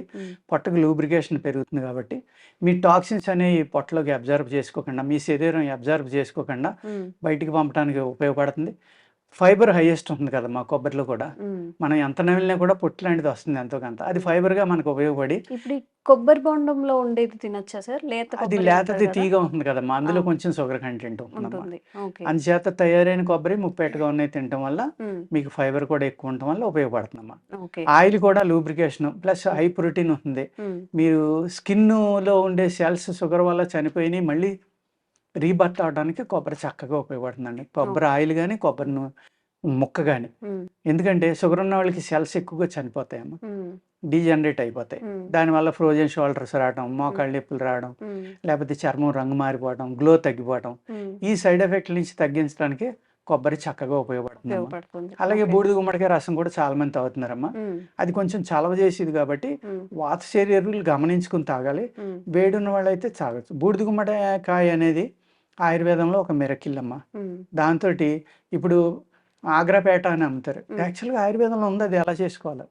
పొట్టకు లూబ్రికేషన్ పెరుగుతుంది కాబట్టి మీ టాక్సిన్స్ అనేవి పొట్టలోకి అబ్జర్వ్ చేసుకోకుండా, మీ శరీరం అబ్జర్వ్ చేసుకోకుండా బయటికి పంపడానికి ఉపయోగపడుతుంది. ఫైబర్ హైయెస్ట్ ఉంటుంది కదా మా కొబ్బరిలో కూడా, మనం ఎంత నమిలినా కూడా పొట్టు లాంటిది వస్తుంది ఎంతో కొంత, అది ఫైబర్గా మనకు ఉపయోగపడి. ఇప్పుడు కొబ్బరి బొండంలో ఉండేది తినొచ్చా సార్? అది లేతది తీగా ఉంటుంది కదమ్మా, అందులో కొంచెం షుగర్ కంటెంట్ ఉంటుంది. అందుచేత తయారైన కొబ్బరి ముప్పేటగా ఉన్నాయి తినటం వల్ల మీకు ఫైబర్ కూడా ఎక్కువ ఉండటం వల్ల ఉపయోగపడుతుందమ్మా. ఆయిల్ కూడా లూబ్రికేషన్ ప్లస్ హై ప్రోటీన్ ఉంటుంది. మీరు స్కిన్లో ఉండే సెల్స్ షుగర్ వల్ల చనిపోయినాయి మళ్ళీ రీబర్త్ అవడానికి కొబ్బరి చక్కగా ఉపయోగపడుతుందండి. కొబ్బరి ఆయిల్ కానీ కొబ్బరి ముక్క కానీ, ఎందుకంటే షుగర్ ఉన్న వాళ్ళకి సెల్స్ ఎక్కువగా చనిపోతాయమ్మా, డీజనరేట్ అయిపోతాయి. దానివల్ల ఫ్రోజన్ షోల్డర్స్ రావడం, మోకాళ్ళ నొప్పులు రావడం, లేకపోతే చర్మం రంగు మారిపోవడం, గ్లో తగ్గిపోవడం, ఈ సైడ్ ఎఫెక్ట్ల నుంచి తగ్గించడానికి కొబ్బరి చక్కగా ఉపయోగపడుతుంది. అలాగే బూడిద గుమ్మడికాయ రసం కూడా చాలా మంది తాగుతున్నారమ్మా. అది కొంచెం చలవ చేసేది కాబట్టి వాత శరీరాలు గమనించుకుని తాగాలి. వేడి ఉన్న వాళ్ళు అయితే తాగచ్చు. బూడిద గుమ్మడికాయ అనేది ఆయుర్వేదంలో ఒక మిరకిల్ అమ్మా. దాంతో ఇప్పుడు ఆగ్రాపేట అని అమ్ముతారు, యాక్చువల్గా ఆయుర్వేదంలో ఉంది, అది ఎలా చేసుకోవాలి.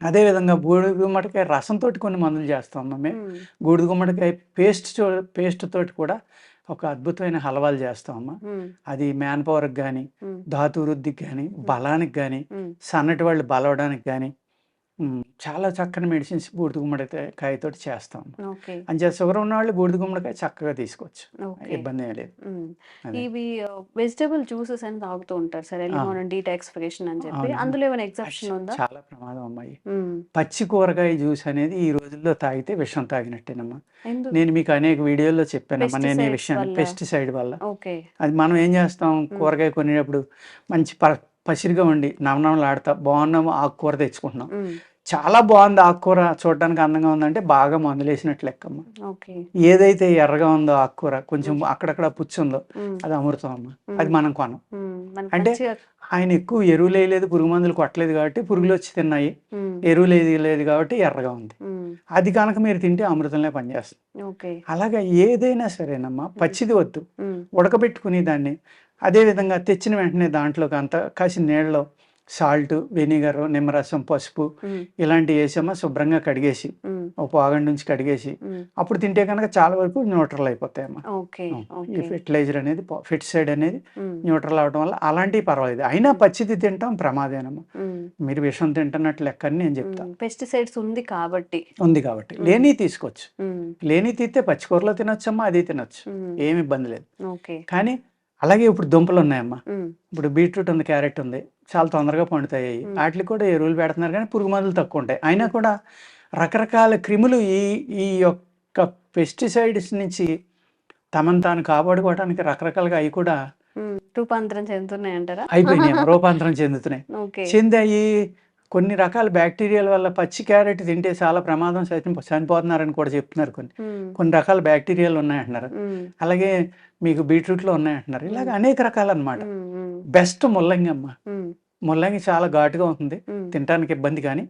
అదేవిధంగా బూడిద గుమ్మడికాయ రసంతో కొన్ని మందులు చేస్తామమ్మా మేము. బూడిద గుమ్మడికాయ పేస్ట్ తోటి కూడా ఒక అద్భుతమైన హల్వాలు చేస్తామమ్మా. అది మ్యాన్ పవర్కి కానీ, ధాతు వృద్ధికి కానీ, బలానికి కానీ, సన్నటి వాళ్ళు బలవడానికి కానీ చాలా చక్కని మెడిసిన్స్ బూడిద గుమ్మడికాయతోటి చేస్తాం. ఓకే. అంచేత షుగర్ ఉన్నవాళ్ళు బూడిద గుమ్మడికాయ చక్కగా తీసుకోవచ్చు. ఓకే. ఇబ్బంది ఏం లేదు. అదే. ఇవి వెజిటబుల్ జ్యూసెస్ అని తాగుతూ ఉంటారు సార్ ఎర్లీ ఆ! మార్నింగ్ డీటాక్సిఫికేషన్ అని చెప్పి. అవునమ్మా. అందులో ఏమైనా అది ఎగ్జెప్షన్ ఉందా? చాలా ప్రమాదం అమ్మాయి. హ్మ్. పచ్చి కూరగాయ జ్యూస్ అనేది ఈ రోజుల్లో తాగితే విషం తాగినట్టేనమ్మా. ఎందుకు? నేను మీకు అనేక వీడియోల్లో చెప్పానమ్మా నేను ఈ పెస్టిసైడ్స్ విషయాన్ని. వల్ల? పెస్టిసైడ్ వల్ల. ఓకే. అది మనం ఏం చేస్తాం, కూరగాయ కొనేటప్పుడు మంచి పసిరిగా ఉండి నవనవలాడుతా బాగున్న ఆకుకూర తెచ్చుకుంటున్నాం. చాలా బాగుంది ఆకుకూర, చూడడానికి అందంగా ఉందంటే బాగా మందులేసినట్లు లెక్కమ్మ. ఓకే. ఏదైతే ఎర్రగా ఉందో ఆకుకూర, కొంచెం అక్కడక్కడ పుచ్చు ఉందో అది అమృతం అమ్మ. అది మనం కొనం. అంటే ఆయన ఎక్కువ ఎరువులు వేయలేదు, పురుగు మందులు కొట్టలేదు కాబట్టి పురుగులు వచ్చి తిన్నాయి. ఎరువులు వేయలేదు కాబట్టి ఎర్రగా ఉంది. అది కనుక మీరు తింటే అమృతంలో పనిచేస్తుంది. ఓకే. అలాగా ఏదైనా సరేనమ్మా, పచ్చిది వద్దు, ఉడకబెట్టుకుని దాన్ని అదేవిధంగా తెచ్చిన వెంటనే దాంట్లోకి అంత కాసిన నీళ్ళలో సాల్ట్, వెనిగర్, నిమ్మరసం, పసుపు ఇలాంటివి వేసామా శుభ్రంగా కడిగేసి ఒక పావుగంట నుంచి కడిగేసి అప్పుడు తింటే కనుక చాలా వరకు న్యూట్రల్ అయిపోతాయమ్మా. ఓకే. ఈ ఓకే. ఫెర్టిలైజర్ అనేది ఫెర్టిసైడ్ అనేది న్యూట్రల్ అవడం వల్ల అలాంటివి పర్వాలేదు. అయినా పచ్చిది తింటాం ప్రమాదేనమ్మా. మీరు విషం తింటున్నట్లు లెక్క అని నేను చెప్తా. పెస్టిసైడ్స్ ఉంది కాబట్టి. ఉంది కాబట్టి లేని తీసుకోవచ్చు. లేని తీస్తే పచ్చికూరలో తినొచ్చమ్మా, అది తినొచ్చు, ఏమి ఇబ్బంది లేదు. ఓకే. కానీ అలాగే ఇప్పుడు దుంపలు ఉన్నాయమ్మా. ఇప్పుడు బీట్రూట్ ఉంది, క్యారెట్ ఉంది, చాలా తొందరగా పండుతాయి. వాటికి కూడా ఎరువులు పెడుతున్నారు కానీ పురుగు మందులు తక్కువ ఉంటాయి. అయినా కూడా రకరకాల క్రిములు ఈ యొక్క పెస్టిసైడ్స్ నుంచి తమను తాను కాపాడుకోవడానికి రకరకాలుగా అవి కూడా రూపాంతరం చెందుతున్నాయి అంటారా? అయిపోయినాయి, రూపాంతరం చెందుతున్నాయి. ఓకే. చెందాయి. కొన్ని రకాల బ్యాక్టీరియాల వల్ల పచ్చి క్యారెట్ తింటే చాలా ప్రమాదం, చనిపోతున్నారని కూడా చెప్తున్నారు. కొన్ని రకాల బ్యాక్టీరియాలు ఉన్నాయంటున్నారు. అలాగే మీకు బీట్రూట్లో ఉన్నాయంటున్నారు. ఇలాగ అనేక రకాలు అనమాట. బెస్ట్ ముల్లంగి అమ్మ. ముల్లంగి చాలా ఘాటుగా ఉంటుంది, తినడానికి ఇబ్బంది, కానీ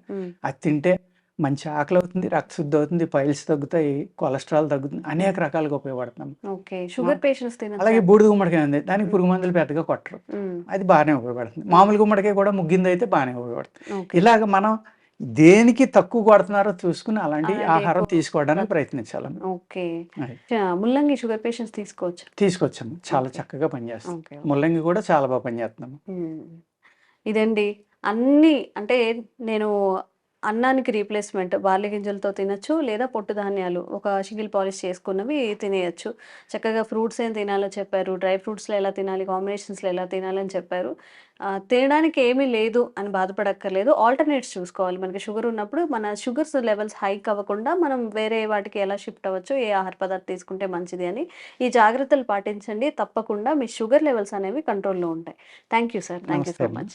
అది తింటే మంచి ఆకలి అవుతుంది, రక్తశుద్ధి అవుతుంది, పైల్స్ తగ్గుతాయి, కొలెస్ట్రాల్ తగ్గుతుంది, అనేక రకాలుగా ఉపయోగపడుతున్నాం. ఓకే. షుగర్ పేషెంట్స్ తినొచ్చా? అలాగే బూడిద గుమ్మడికాయ ఉంది, దానికి పురుగు మందులు పెద్దగా కొట్టరు, అది బాగానే ఉపయోగపడుతుంది. మామూలు గుమ్మడికాయ కూడా ముగ్గింది అయితే బాగానే ఉపయోగపడుతుంది. ఇలాగ మనం దేనికి తక్కువ కొడుతున్నారో చూసుకుని అలాంటి ఆహారం తీసుకోవడానికి ప్రయత్నించాలి. ఓకే. ముల్లంగి షుగర్ పేషెంట్స్ తీసుకొచ్చాము, చాలా చక్కగా పనిచేస్తాం. ముల్లంగి కూడా చాలా బాగా పనిచేస్తున్నాము. ఇదండి అన్ని, అంటే నేను అన్నానికి రీప్లేస్మెంట్ బార్లీ గింజలతో తినచ్చు, లేదా పొట్టు ధాన్యాలు ఒక సింగిల్ పాలిష్ చేసుకున్నవి తినేయచ్చు. చక్కగా ఫ్రూట్స్ ఏం తినాలో చెప్పారు, డ్రై ఫ్రూట్స్లో ఎలా తినాలి, కాంబినేషన్స్లో ఎలా తినాలని చెప్పారు. తినడానికి ఏమీ లేదు అని బాధపడక్కర్లేదు, ఆల్టర్నేట్స్ చూసుకోవాలి. మనకి షుగర్ ఉన్నప్పుడు మన షుగర్స్ లెవెల్స్ హైక్ అవ్వకుండా మనం వేరే వాటికి ఎలా షిఫ్ట్ అవ్వచ్చు, ఏ ఆహార పదార్థం తీసుకుంటే మంచిది అని ఈ జాగ్రత్తలు పాటించండి. తప్పకుండా మీ షుగర్ లెవెల్స్ అనేవి కంట్రోల్లో ఉంటాయి. Thank you sir. Thank you so much.